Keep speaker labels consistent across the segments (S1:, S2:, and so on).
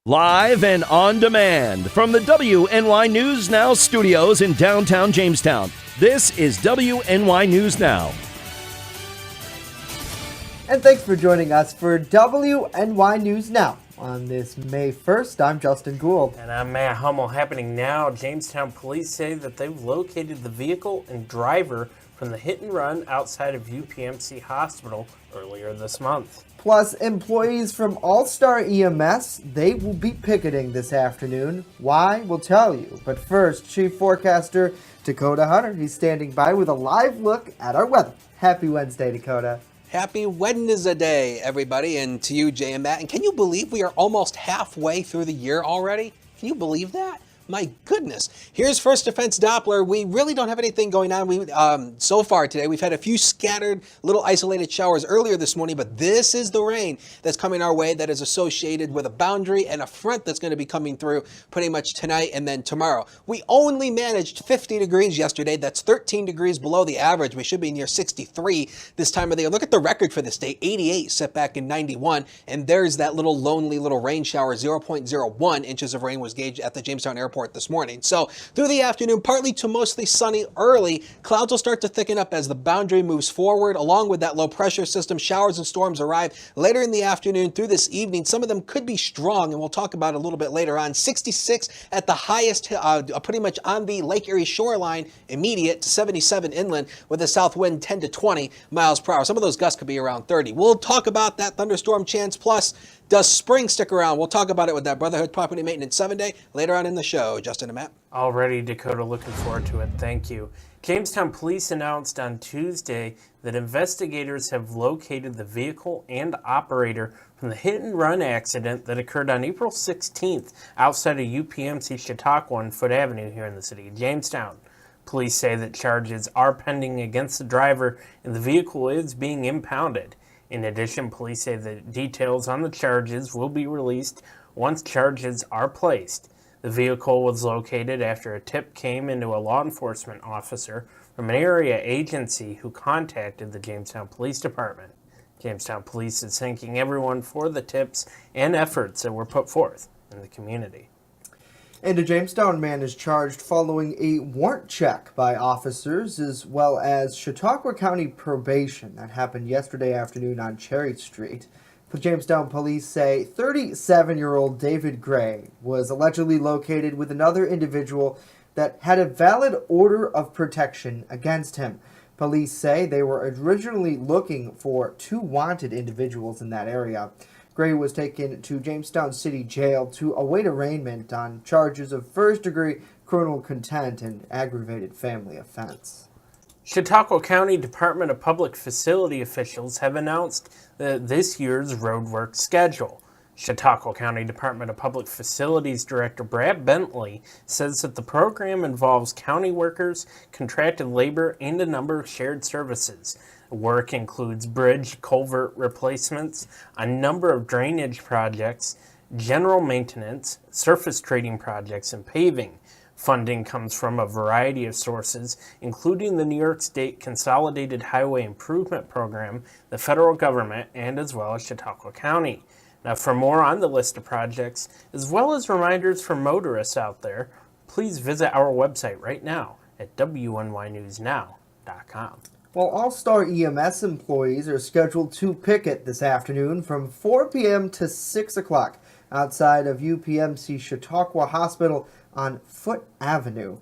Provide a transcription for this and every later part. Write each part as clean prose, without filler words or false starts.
S1: Live and on demand from the WNY News Now studios in downtown Jamestown. This is WNY News Now.
S2: And thanks for joining us for WNY News Now. On this May 1st, I'm Justin Gould.
S3: And I'm Matt Hummel. Happening now, Jamestown police say that they've located the vehicle and driver from the hit and run outside of UPMC Hospital earlier this month.
S2: Plus, employees from All-Star EMS, they will be picketing this afternoon. Why? We'll tell you. But first, Chief Forecaster Dakota Hunter. He's standing by with a live look at our weather. Happy Wednesday, Dakota.
S4: Happy Wednesday, everybody, and to you, Jay and Matt. And can you believe we are almost halfway through the year already? Can you believe that? My goodness. Here's First Defense Doppler. We really don't have anything going on so far today. We've had a few scattered little isolated showers earlier this morning, but this is the rain that's coming our way that is associated with a boundary and a front that's going to be coming through pretty much tonight and then tomorrow. We only managed 50 degrees yesterday. That's 13 degrees below the average. We should be near 63 this time of the year. Look at the record for this day, 88 set back in 91, and there's that little lonely little rain shower. 0.01 inches of rain was gauged at the Jamestown Airport this morning. So through the afternoon, partly to mostly sunny early. Clouds will start to thicken up as the boundary moves forward. Along with that low pressure system, showers and storms arrive later in the afternoon through this evening. Some of them could be strong, and we'll talk about it a little bit later on. 66 at the highest, pretty much on the Lake Erie shoreline, immediate to 77 inland with a south wind 10 to 20 miles per hour. Some of those gusts could be around 30. We'll talk about that thunderstorm chance. Plus, does spring stick around? We'll talk about it with that Brotherhood Property Maintenance 7-Day later on in the show. Justin and Matt.
S3: Already, Dakota, looking forward to it. Thank you. Jamestown police announced on Tuesday that investigators have located the vehicle and operator from the hit and run accident that occurred on April 16th outside of UPMC Chautauqua on Foote Avenue here in the city of Jamestown. Police say that charges are pending against the driver and the vehicle is being impounded. In addition, police say that details on the charges will be released once charges are placed. The vehicle was located after a tip came into a law enforcement officer from an area agency who contacted the Jamestown Police Department. Jamestown Police is thanking everyone for the tips and efforts that were put forth in the community.
S2: And a Jamestown man is charged following a warrant check by officers as well as Chautauqua County probation. That happened yesterday afternoon on Cherry Street. The Jamestown police say 37-year-old David Gray was allegedly located with another individual that had a valid order of protection against him. Police say they were originally looking for two wanted individuals in that area. Gray was taken to Jamestown City Jail to await arraignment on charges of first-degree criminal contempt and aggravated family offense.
S3: Chautauqua County Department of Public Facility officials have announced this year's roadwork schedule. Chautauqua County Department of Public Facilities Director Brad Bentley says that the program involves county workers, contracted labor, and a number of shared services. Work includes bridge culvert replacements, a number of drainage projects, general maintenance, surface treating projects, and paving. Funding comes from a variety of sources, including the New York State Consolidated Highway Improvement Program, the federal government, and as well as Chautauqua County. Now, for more on the list of projects, as well as reminders for motorists out there, please visit our website right now at WNYNewsNow.com.
S2: Well, All-Star EMS employees are scheduled to picket this afternoon from 4 p.m. to 6 o'clock outside of UPMC Chautauqua Hospital on Foote Avenue.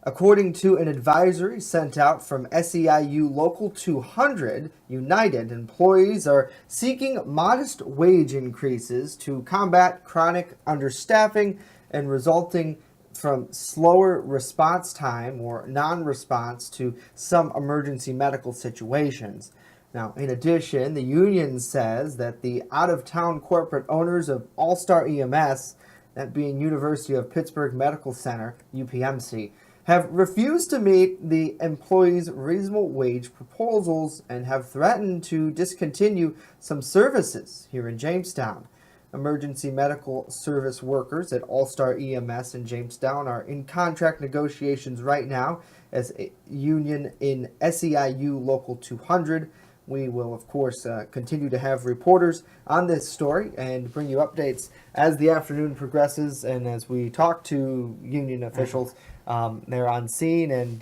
S2: According to an advisory sent out from SEIU Local 200, United employees are seeking modest wage increases to combat chronic understaffing and resulting from slower response time or non-response to some emergency medical situations. Now, in addition, the union says that the out-of-town corporate owners of All-Star EMS, that being University of Pittsburgh Medical Center, UPMC, have refused to meet the employees' reasonable wage proposals and have threatened to discontinue some services here in Jamestown. Emergency medical service workers at All-Star EMS in Jamestown are in contract negotiations right now as a union in SEIU Local 200 We will, of course, continue to have reporters on this story and bring you updates as the afternoon progresses and as we talk to union officials. They're on scene, and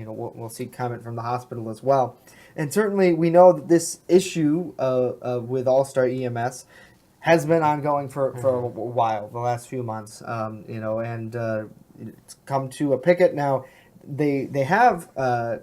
S2: we'll seek comment from the hospital as well. And certainly, we know that this issue with All-Star EMS has been ongoing for a while, the last few months. And it's come to a picket now. They have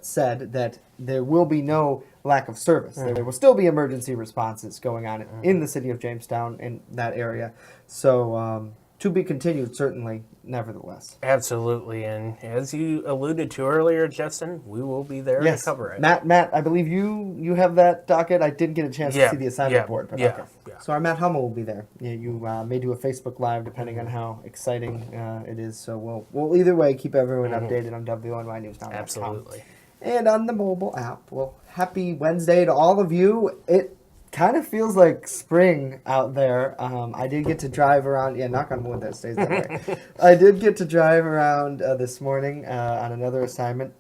S2: said that there will be no lack of service. There will still be emergency responses going on in the city of Jamestown, in that area. So to be continued, certainly, nevertheless.
S3: Absolutely, and as you alluded to earlier, Justin, we will be there to cover it.
S2: Matt, I believe you have that docket. I didn't get a chance to see the assignment board. But okay. So our Matt Hummel will be there. You may do a Facebook Live, depending on how exciting it is. So we'll either way keep everyone updated on WNY News Now.
S3: Absolutely.
S2: And on the mobile app. Well, happy Wednesday to all of you. It kind of feels like spring out there. I did get to drive around. Yeah, knock on wood, that stays that way. I did get to drive around this morning on another assignment,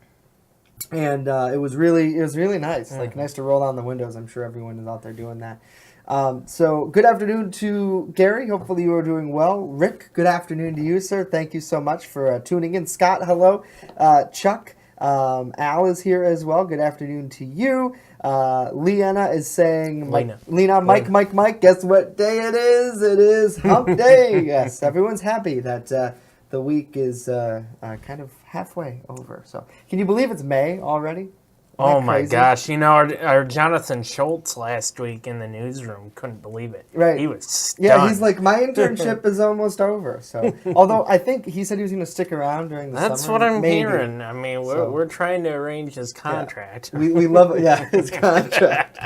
S2: and it was really nice. Like, nice to roll down the windows. I'm sure everyone is out there doing that. So good afternoon to Gary. Hopefully you are doing well. Rick, good afternoon to you, sir. Thank you so much for tuning in. Scott, hello. Chuck. Al is here as well. Good afternoon to you. Leanna is saying, Lena, Mike, guess what day it is? It is hump day. Yes, everyone's happy that the week is kind of halfway over. So can you believe it's May already?
S3: Oh my gosh, our Jonathan Schultz last week in the newsroom couldn't believe it.
S2: Right.
S3: He was stunned.
S2: Yeah, he's like, my internship is almost over. So, although I think he said he was going to stick around during the summer.
S3: That's what I'm hearing. I mean, we're trying to arrange his contract.
S2: Yeah. We love his contract.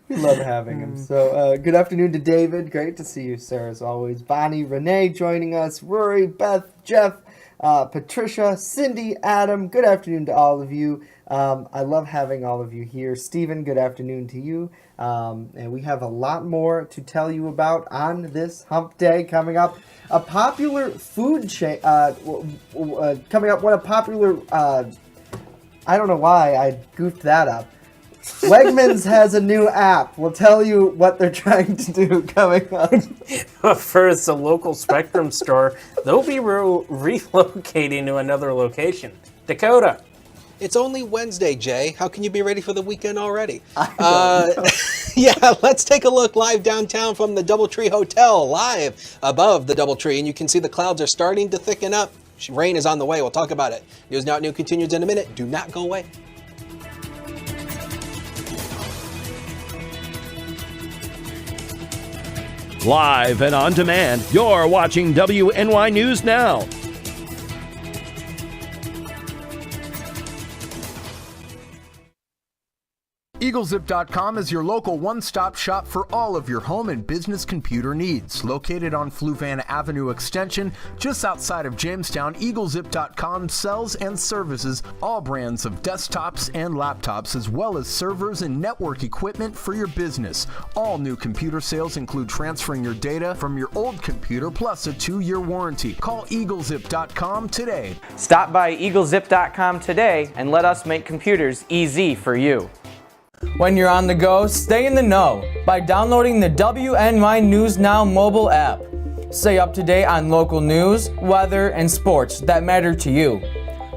S2: We love having him. So, good afternoon to David. Great to see you, sir, as always. Bonnie, Renee joining us. Rory, Beth, Jeff, Patricia, Cindy, Adam. Good afternoon to all of you. I love having all of you here. Stephen, good afternoon to you. And we have a lot more to tell you about on this hump day coming up. A popular food chain coming up. What a popular, I don't know why I goofed that up. Wegmans has a new app. We'll tell you what they're trying to do coming up.
S3: First, the local Spectrum store, they'll be relocating to another location. Dakota.
S4: It's only Wednesday, Jay. How can you be ready for the weekend already? Yeah, let's take a look live downtown from the Doubletree Hotel, live above the Doubletree, and you can see the clouds are starting to thicken up. Rain is on the way. We'll talk about it. News Now at Noon continues in a minute. Do not go away.
S1: Live and on demand, you're watching WNY News Now.
S5: EagleZip.com is your local one-stop shop for all of your home and business computer needs. Located on Fluvan Avenue Extension, just outside of Jamestown, EagleZip.com sells and services all brands of desktops and laptops, as well as servers and network equipment for your business. All new computer sales include transferring your data from your old computer plus a 2-year warranty. Call EagleZip.com today.
S6: Stop by EagleZip.com today and let us make computers easy for you. When you're on the go, stay in the know by downloading the WNY News Now mobile app. Stay up to date on local news, weather, and sports that matter to you.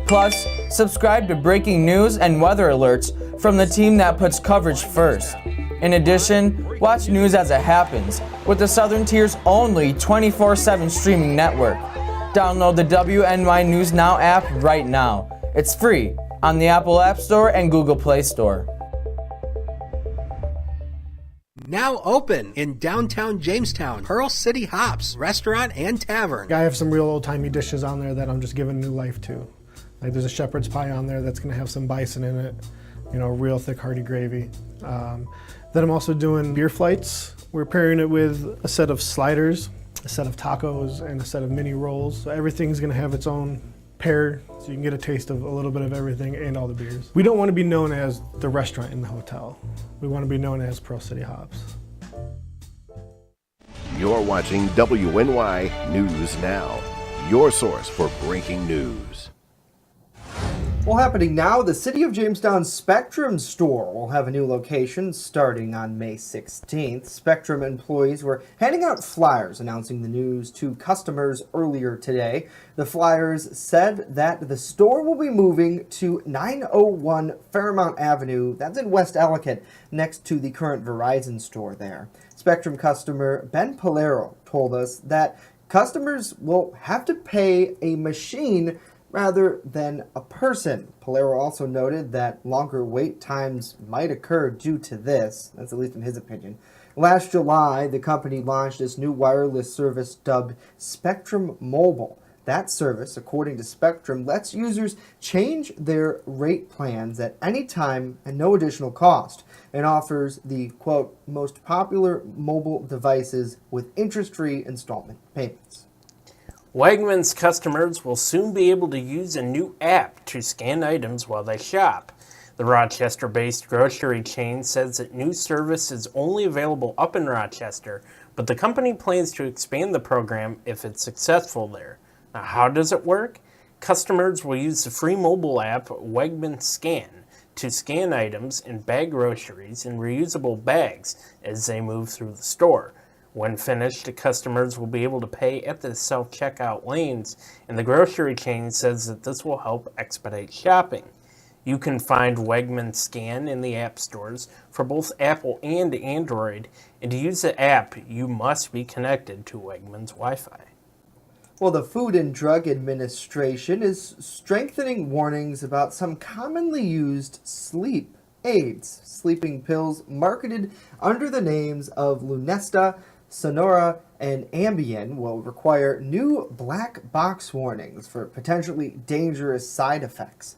S6: Plus, subscribe to breaking news and weather alerts from the team that puts coverage first. In addition, watch news as it happens with the Southern Tier's only 24/7 streaming network. Download the WNY News Now app right now. It's free on the Apple App Store and Google Play Store.
S4: Now open in downtown Jamestown, Pearl City Hops Restaurant and Tavern.
S7: I have some real old-timey dishes on there that I'm just giving new life to. Like, there's a shepherd's pie on there that's going to have some bison in it, real thick hearty gravy. Then I'm also doing beer flights. We're pairing it with a set of sliders, a set of tacos, and a set of mini rolls. So everything's going to have its own pair, so you can get a taste of a little bit of everything and all the beers. We don't want to be known as the restaurant in the hotel. We want to be known as Pearl City Hops.
S8: You're watching WNY News Now, your source for breaking news.
S2: Well, happening now, the City of Jamestown Spectrum store will have a new location starting on May 16th. Spectrum employees were handing out flyers announcing the news to customers earlier today. The flyers said that the store will be moving to 901 Fairmount Avenue, that's in West Ellicott, next to the current Verizon store there. Spectrum customer Ben Polero told us that customers will have to pay a machine rather than a person. Polero also noted that longer wait times might occur due to this. That's at least in his opinion. Last July, the company launched this new wireless service dubbed Spectrum Mobile. That service, according to Spectrum, lets users change their rate plans at any time and no additional cost, and offers the, quote, most popular mobile devices with interest-free installment payments.
S3: Wegmans customers will soon be able to use a new app to scan items while they shop. The Rochester-based grocery chain says that new service is only available up in Rochester, but the company plans to expand the program if it's successful there. Now, how does it work? Customers will use the free mobile app Wegmans Scan to scan items and bag groceries in reusable bags as they move through the store. When finished, the customers will be able to pay at the self-checkout lanes, and the grocery chain says that this will help expedite shopping. You can find Wegmans Scan in the app stores for both Apple and Android, and to use the app, you must be connected to Wegmans Wi-Fi.
S2: Well, the Food and Drug Administration is strengthening warnings about some commonly used sleep aids, sleeping pills marketed under the names of Lunesta, Sonora, and Ambien will require new black box warnings for potentially dangerous side effects.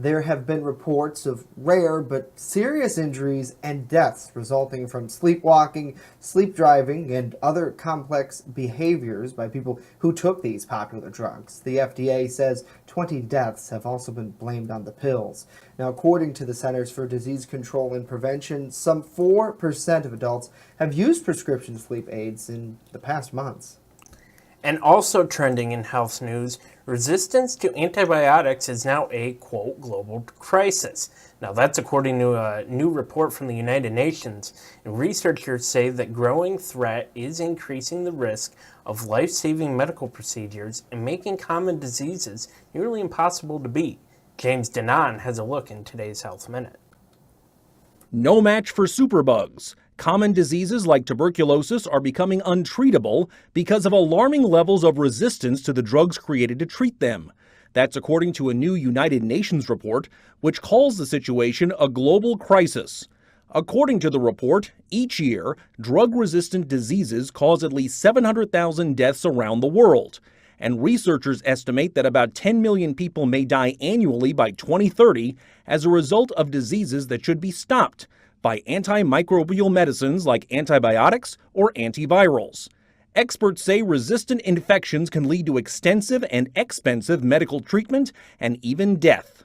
S2: There have been reports of rare but serious injuries and deaths resulting from sleepwalking, sleep driving, and other complex behaviors by people who took these popular drugs. The FDA says 20 deaths have also been blamed on the pills. Now, according to the Centers for Disease Control and Prevention, some 4% of adults have used prescription sleep aids in the past months.
S3: And also trending in health news, resistance to antibiotics is now a, quote, global crisis. Now that's according to a new report from the United Nations, and researchers say that growing threat is increasing the risk of life-saving medical procedures and making common diseases nearly impossible to beat. James Denon has a look in today's Health Minute.
S1: No match for superbugs. Common diseases like tuberculosis are becoming untreatable because of alarming levels of resistance to the drugs created to treat them. That's according to a new United Nations report, which calls the situation a global crisis. According to the report, each year, drug-resistant diseases cause at least 700,000 deaths around the world. And researchers estimate that about 10 million people may die annually by 2030 as a result of diseases that should be stopped by antimicrobial medicines like antibiotics or antivirals. Experts say resistant infections can lead to extensive and expensive medical treatment and even death.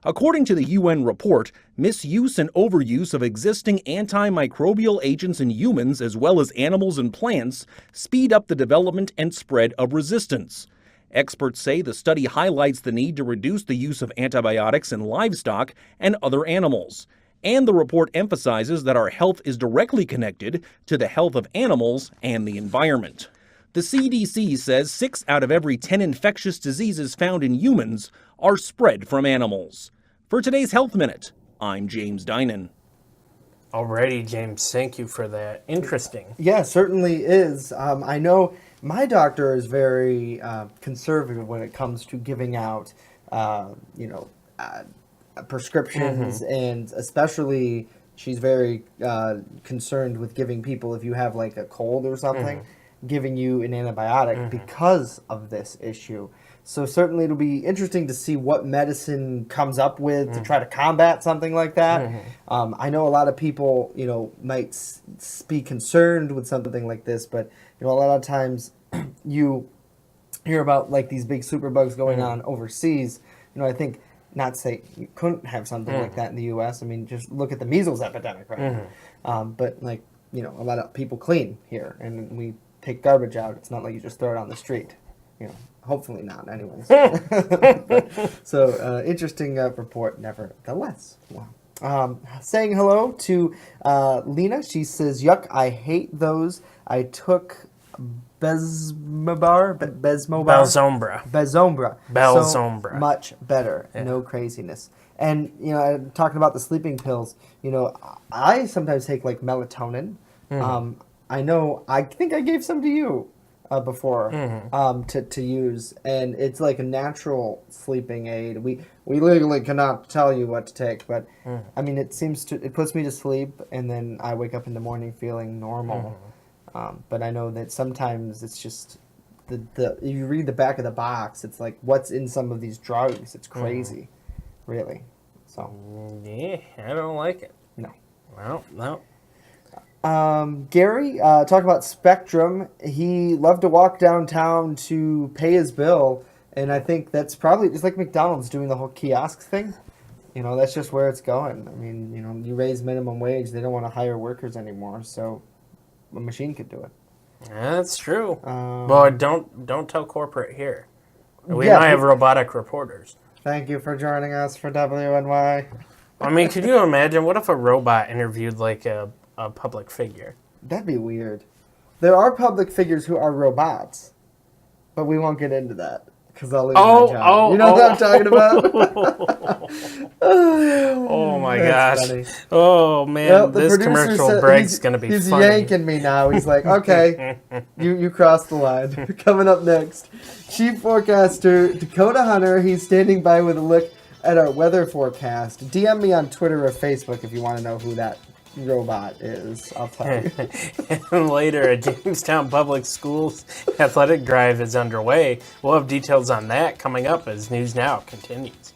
S1: According to the UN report, misuse and overuse of existing antimicrobial agents in humans as well as animals and plants speed up the development and spread of resistance. Experts say the study highlights the need to reduce the use of antibiotics in livestock and other animals. And the report emphasizes that our health is directly connected to the health of animals and the environment. The CDC says 6 out of every 10 infectious diseases found in humans are spread from animals. For today's Health Minute, I'm James Dinan.
S3: Alrighty, James, thank you for that. Interesting.
S2: Yeah, certainly is. I know my doctor is very conservative when it comes to giving out, prescriptions, and especially she's very concerned with giving people, if you have like a cold or something, giving you an antibiotic because of this issue. So certainly it'll be interesting to see what medicine comes up with to try to combat something like that. I know a lot of people, might be concerned with something like this, but a lot of times you hear about like these big superbugs going on overseas. I think, not to say you couldn't have something like that in the U.S. I mean, just look at the measles epidemic right now. But a lot of people clean here, and we take garbage out. It's not like you just throw it on the street. Hopefully not, anyways. So, interesting report, nevertheless. Wow. Saying hello to Lena. She says, "Yuck! I hate those. I took Bezombra. So much better. Yeah. No craziness." And talking about the sleeping pills. I sometimes take like melatonin. I think I gave some to you before to use, and it's like a natural sleeping aid. We legally cannot tell you what to take, but I mean it puts me to sleep, and then I wake up in the morning feeling normal. But I know that sometimes it's just if you read the back of the box, it's like what's in some of these drugs. It's crazy, really. So
S3: yeah, I don't like it.
S2: No.
S3: Well, no.
S2: Gary, talk about Spectrum. He loved to walk downtown to pay his bill, and I think that's probably just like McDonald's doing the whole kiosk thing. That's just where it's going. I mean, you raise minimum wage, they don't want to hire workers anymore, so a machine could do it.
S3: That's true. Well, don't tell corporate here. We might have robotic reporters.
S2: Thank you for joining us for WNY.
S3: I mean, could you imagine? What if a robot interviewed like a public figure?
S2: That'd be weird. There are public figures who are robots, but we won't get into that because I'll lose my job. You know what I'm talking about?
S3: Oh my gosh! Funny. Oh man, this commercial break's gonna be
S2: he's
S3: funny.
S2: He's yanking me now. He's like, okay, you crossed the line. Coming up next, Chief Forecaster Dakota Hunter. He's standing by with a look at our weather forecast. DM me on Twitter or Facebook if you want to know who that robot is. I'll tell you.
S3: And later, a Jamestown Public Schools athletic drive is underway. We'll have details on that coming up as News Now continues.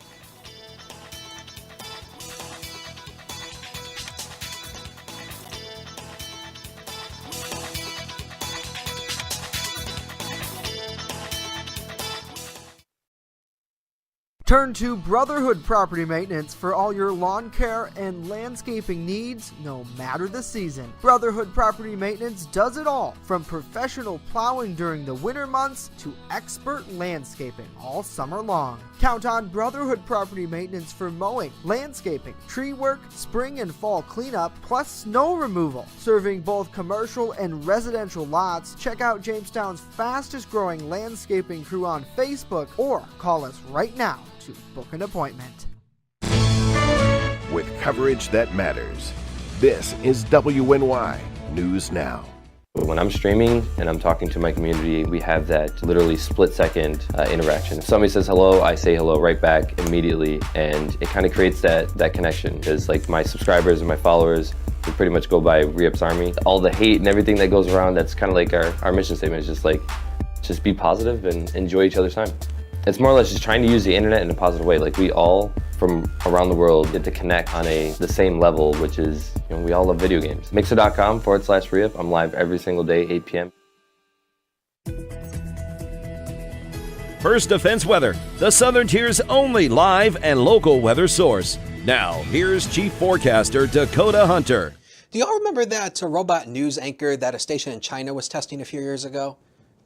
S2: Turn to Brotherhood Property Maintenance for all your lawn care and landscaping needs, no matter the season. Brotherhood Property Maintenance does it all, from professional plowing during the winter months to expert landscaping all summer long. Count on Brotherhood Property Maintenance for mowing, landscaping, tree work, spring and fall cleanup, plus snow removal. Serving both commercial and residential lots, check out Jamestown's fastest growing landscaping crew on Facebook or call us right now to book an appointment.
S8: With coverage that matters, this is WNY News Now.
S9: When I'm streaming and I'm talking to my community, we have that literally split-second interaction. If somebody says hello, I say hello right back immediately, and it kind of creates that connection. Because like my subscribers and my followers, we pretty much go by Re-Ups Army. All the hate and everything that goes around, that's kind of like our mission statement. Is just be positive and enjoy each other's time. It's more or less just trying to use the internet in a positive way. Like we all from around the world get to connect on the same level, which is, we all love video games. Mixer.com/Re-Up. I'm live every single day, 8 p.m.
S10: First Defense Weather, the Southern Tier's only live and local weather source. Now, here's Chief Forecaster Dakota Hunter.
S4: Do y'all remember that robot news anchor that a station in China was testing a few years ago?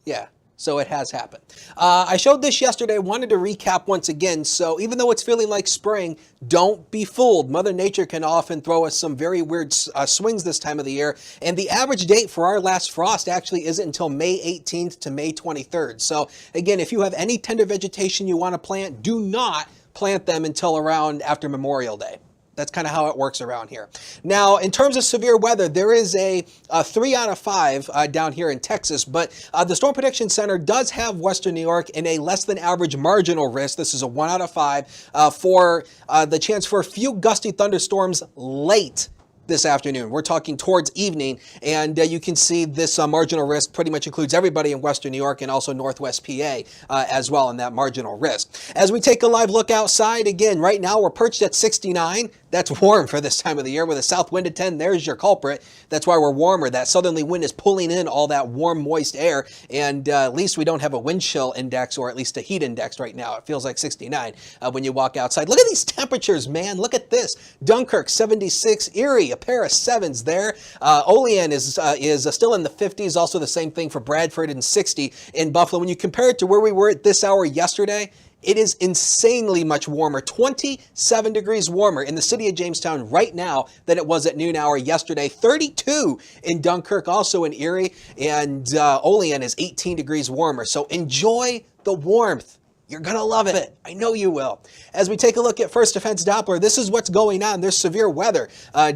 S4: Yeah. So it has happened. I showed this yesterday, wanted to recap once again. So even though it's feeling like spring, don't be fooled. Mother Nature can often throw us some very weird swings this time of the year. And the average date for our last frost actually isn't until May 18th to May 23rd. So again, if you have any tender vegetation you want to plant, do not plant them until around after Memorial Day. That's kind of how it works around here. Now, in terms of severe weather, there is a 3 out of 5 down here in Texas, but the Storm Prediction Center does have Western New York in a less than average marginal risk. This is a 1 out of 5 for the chance for a few gusty thunderstorms late this afternoon. We're talking towards evening, and you can see this marginal risk pretty much includes everybody in Western New York and also Northwest PA as well in that marginal risk. As we take a live look outside, again, right now we're perched at 69. That's warm for this time of the year with a south wind of 10. There's your culprit. That's why we're warmer. That southerly wind is pulling in all that warm, moist air, and at least we don't have a wind chill index or at least a heat index right now. It feels like 69 when you walk outside. Look at these temperatures, man. Look at this. Dunkirk, 76. Erie, a pair of 7s there. Olean is still in the 50s, also the same thing for Bradford and 60 in Buffalo. When you compare it to where we were at this hour yesterday, it is insanely much warmer, 27 degrees warmer in the city of Jamestown right now than it was at noon hour yesterday. 32 in Dunkirk, also in Erie, and Olean is 18 degrees warmer. So enjoy the warmth. You're going to love it. I know you will. As we take a look at First Defense Doppler, this is what's going on. There's severe weather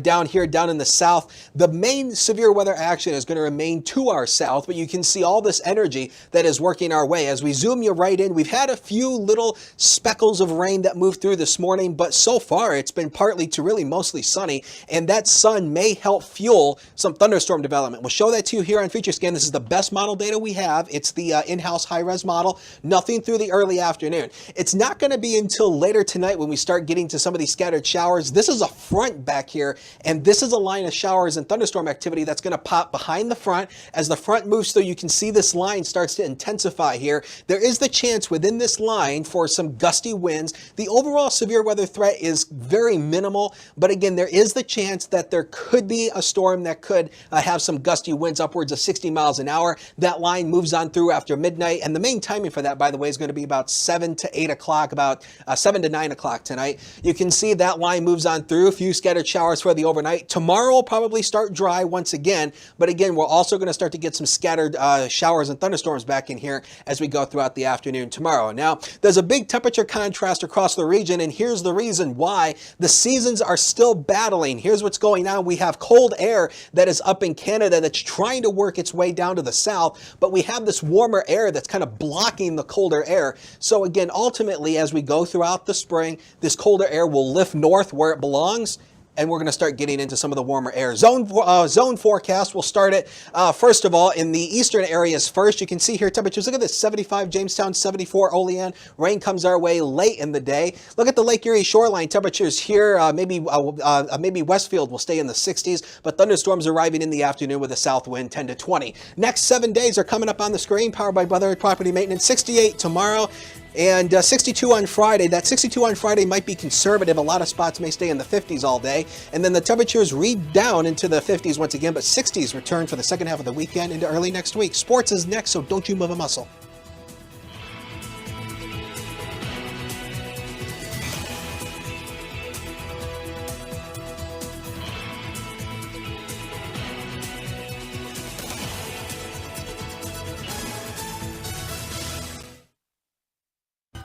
S4: down in the south. The main severe weather action is going to remain to our south, but you can see all this energy that is working our way. As we zoom you right in, we've had a few little speckles of rain that moved through this morning, but so far it's been partly to really mostly sunny, and that sun may help fuel some thunderstorm development. We'll show that to you here on Feature Scan. This is the best model data we have. It's the in-house high-res model. Nothing through the early afternoon. It's not going to be until later tonight when we start getting to some of these scattered showers. This is a front back here, and this is a line of showers and thunderstorm activity that's going to pop behind the front. As the front moves through, you can see this line starts to intensify here. There is the chance within this line for some gusty winds. The overall severe weather threat is very minimal, but again, there is the chance that there could be a storm that could have some gusty winds upwards of 60 miles an hour. That line moves on through after midnight, and the main timing for that, by the way, is going to be about 7 to 8 o'clock, about 7 to 9 o'clock tonight. You can see that line moves on through. A few scattered showers for the overnight. Tomorrow will probably start dry once again, but again, we're also going to start to get some scattered showers and thunderstorms back in here as we go throughout the afternoon tomorrow. Now, there's a big temperature contrast across the region, and here's the reason why. The seasons are still battling. Here's what's going on. We have cold air that is up in Canada that's trying to work its way down to the south, but we have this warmer air that's kind of blocking the colder air. So again, ultimately, as we go throughout the spring, this colder air will lift north where it belongs, and we're going to start getting into some of the warmer air. Zone forecast, we'll start it, first of all, in the eastern areas first. You can see here temperatures. Look at this, 75 Jamestown, 74 Olean. Rain comes our way late in the day. Look at the Lake Erie shoreline temperatures here. Maybe Westfield will stay in the 60s, but thunderstorms arriving in the afternoon with a south wind 10 to 20. Next 7 days are coming up on the screen, powered by Weather Property Maintenance. 68 tomorrow. And 62 on Friday. That 62 on Friday might be conservative. A lot of spots may stay in the 50s all day. And then the temperatures read down into the 50s once again, but 60s return for the second half of the weekend into early next week. Sports is next, so don't you move a muscle.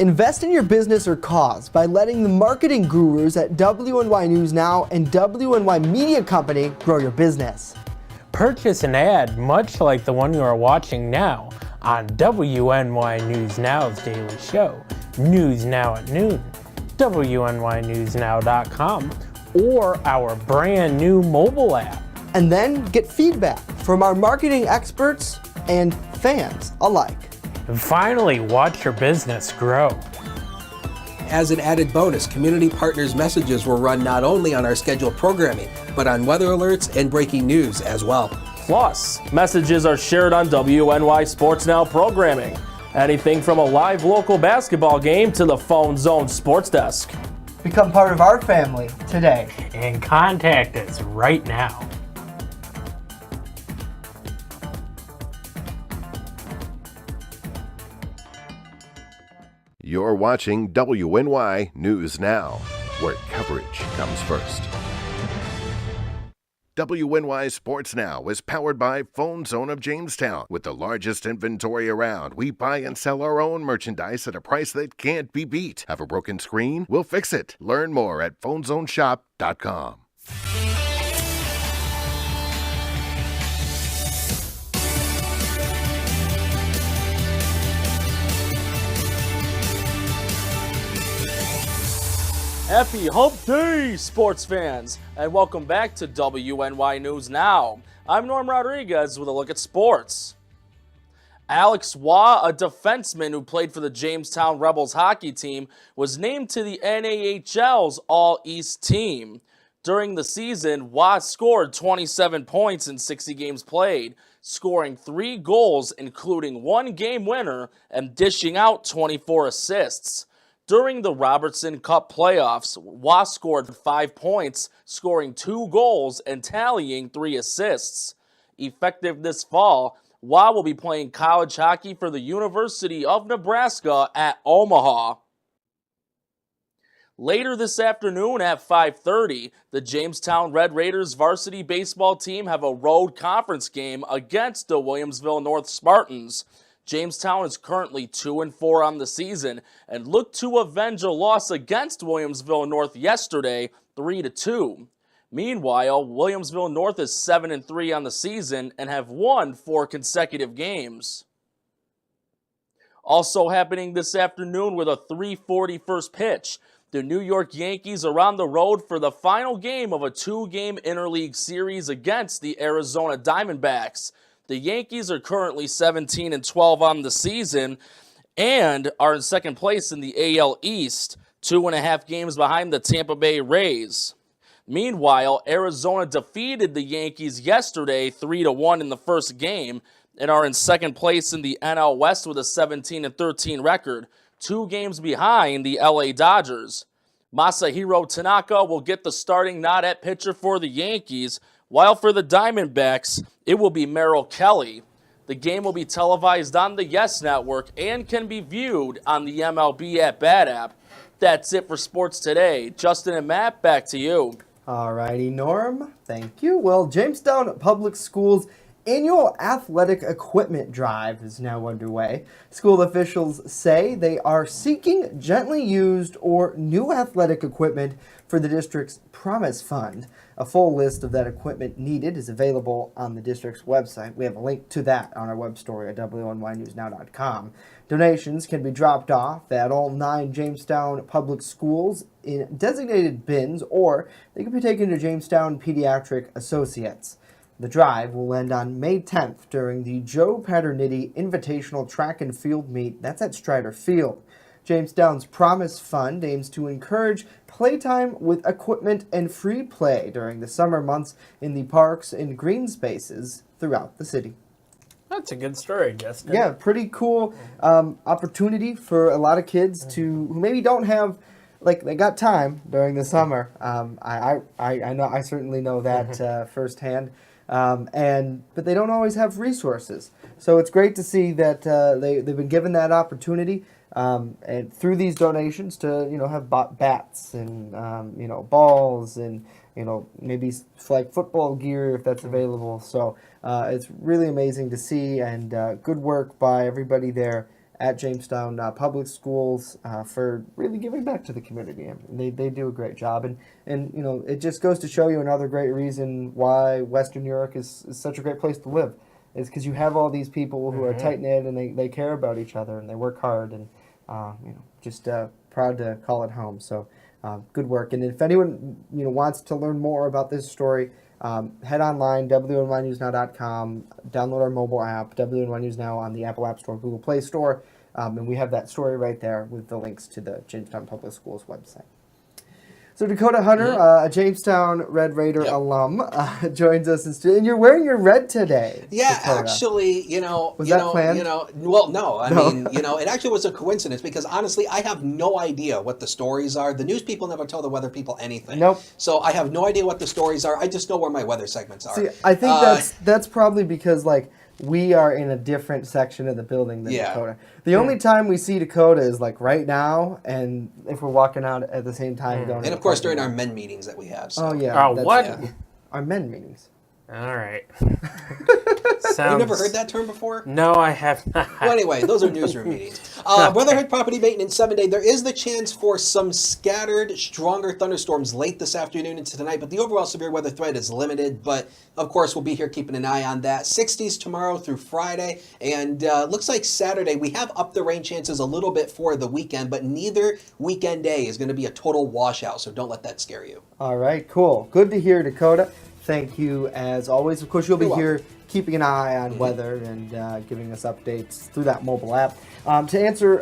S2: Invest in your business or cause by letting the marketing gurus at WNY News Now and WNY Media Company grow your business.
S3: Purchase an ad much like the one you are watching now on WNY News Now's daily show, News Now at Noon, WNYNewsNow.com, or our brand new mobile app.
S2: And then get feedback from our marketing experts and fans alike.
S3: And finally, watch your business grow.
S4: As an added bonus, Community Partners messages will run not only on our scheduled programming, but on weather alerts and breaking news as well.
S11: Plus, messages are shared on WNY Sports Now programming. Anything from a live local basketball game to the Phone Zone Sports Desk.
S2: Become part of our family today.
S3: And contact us right now.
S8: You're watching WNY News Now, where coverage comes first. WNY Sports Now is powered by Phone Zone of Jamestown. With the largest inventory around, we buy and sell our own merchandise at a price that can't be beat. Have a broken screen? We'll fix it. Learn more at phonezoneshop.com.
S11: Happy Hump Day, sports fans, and welcome back to WNY News Now. I'm Norm Rodriguez with a look at sports. Alex Waugh, a defenseman who played for the Jamestown Rebels hockey team, was named to the NAHL's All-East team. During the season, Waugh scored 27 points in 60 games played, scoring 3 goals, including 1 game winner, and dishing out 24 assists. During the Robertson Cup playoffs, WA scored 5 points, scoring 2 goals and tallying 3 assists. Effective this fall, WA will be playing college hockey for the University of Nebraska at Omaha. Later this afternoon at 5:30, the Jamestown Red Raiders varsity baseball team have a road conference game against the Williamsville North Spartans. Jamestown is currently 2-4 on the season and looked to avenge a loss against Williamsville North yesterday, 3-2. Meanwhile, Williamsville North is 7-3 on the season and have won 4 consecutive games. Also happening this afternoon with a 3:40 first pitch, the New York Yankees are on the road for the final game of a 2-game interleague series against the Arizona Diamondbacks. The Yankees are currently 17-12 on the season and are in second place in the AL East, 2.5 games behind the Tampa Bay Rays. Meanwhile, Arizona defeated the Yankees yesterday 3-1 in the first game and are in second place in the NL West with a 17-13 record, 2 games behind the LA Dodgers. Masahiro Tanaka will get the starting nod at pitcher for the Yankees, while for the Diamondbacks, it will be Merrill Kelly. The game will be televised on the Yes Network and can be viewed on the MLB At Bat app. That's it for sports today. Justin and Matt, back to you.
S2: Alrighty, Norm. Thank you. Well, Jamestown Public Schools annual athletic equipment drive is now underway. School officials say they are seeking gently used or new athletic equipment for the district's Promise Fund. A full list of that equipment needed is available on the district's website. We have a link to that on our web story at WNYNewsNow.com. Donations can be dropped off at all 9 Jamestown public schools in designated bins, or they can be taken to Jamestown Pediatric Associates. The drive will end on May 10th during the Joe Paternitti Invitational Track and Field Meet. That's at Strider Field. Jamestown's Promise Fund aims to encourage playtime with equipment and free play during the summer months in the parks and green spaces throughout the city.
S3: That's a good story, Justin.
S2: Yeah, pretty cool opportunity for a lot of kids who maybe don't have, like, they got time during the summer. I certainly know that firsthand. But they don't always have resources. So it's great to see that they've been given that opportunity, and through these donations to have bats and balls and maybe flag football gear if that's available. So it's really amazing to see, and good work by everybody there at Jamestown Public Schools for really giving back to the community. They do a great job, and it just goes to show you another great reason why Western New York is such a great place to live. Is because you have all these people who are tight knit and they care about each other and they work hard, and just proud to call it home. So good work. And if anyone wants to learn more about this story, head online, WNYNewsNow.com, download our mobile app, WNY News Now, on the Apple App Store, Google Play Store, and we have that story right there with the links to the Jamestown Public Schools website. So Dakota Hunter, a Jamestown Red Raider alum, joins us in studio, and you're wearing your red today.
S4: Yeah,
S2: Dakota.
S4: Actually,
S2: Was that planned?
S4: Well, no. I mean, it actually was a coincidence because honestly, I have no idea what the stories are. The news people never tell the weather people anything.
S2: Nope.
S4: So I have no idea what the stories are. I just know where my weather segments are.
S2: See, I think that's probably because we are in a different section of the building than Dakota. The only time we see Dakota is right now, and if we're walking out at the same time.
S4: And of course during our men meetings that we have. So.
S2: Oh yeah.
S3: What?
S2: Yeah. Our men meetings.
S3: All right.
S4: You've never heard that term before?
S3: No, I have not.
S4: Well, anyway, those are newsroom meetings. Weatherhead Property Maintenance 7-day. There is the chance for some scattered, stronger thunderstorms late this afternoon into tonight, but the overall severe weather threat is limited. But, of course, we'll be here keeping an eye on that. 60s tomorrow through Friday, and looks like Saturday we have up the rain chances a little bit for the weekend, but neither weekend day is going to be a total washout, so don't let that scare you.
S2: All right, cool. Good to hear, Dakota. Thank you, as always. Of course, you'll be here keeping an eye on weather and giving us updates through that mobile app. To answer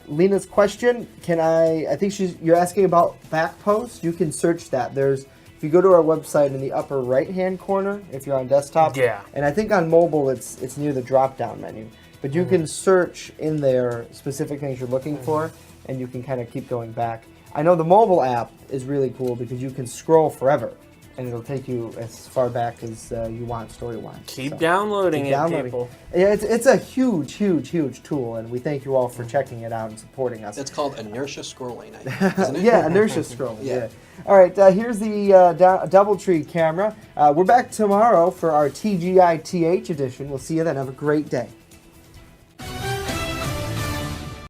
S2: Lena's question, I think you're asking about back posts. You can search that. If you go to our website in the upper right-hand corner, if you're on desktop, and I think on mobile it's near the drop-down menu. But you can search in there specific things you're looking for, and you can kind of keep going back. I know the mobile app is really cool because you can scroll forever, and it'll take you as far back as you want story-wise.
S3: Keep downloading it, people.
S2: Yeah, it's a huge, huge, huge tool, and we thank you all for checking it out and supporting us.
S4: It's called inertia scrolling, I think, isn't it?
S2: Yeah, inertia scrolling. Yeah. All right, here's the DoubleTree camera. We're back tomorrow for our TGITH edition. We'll see you then. Have a great day.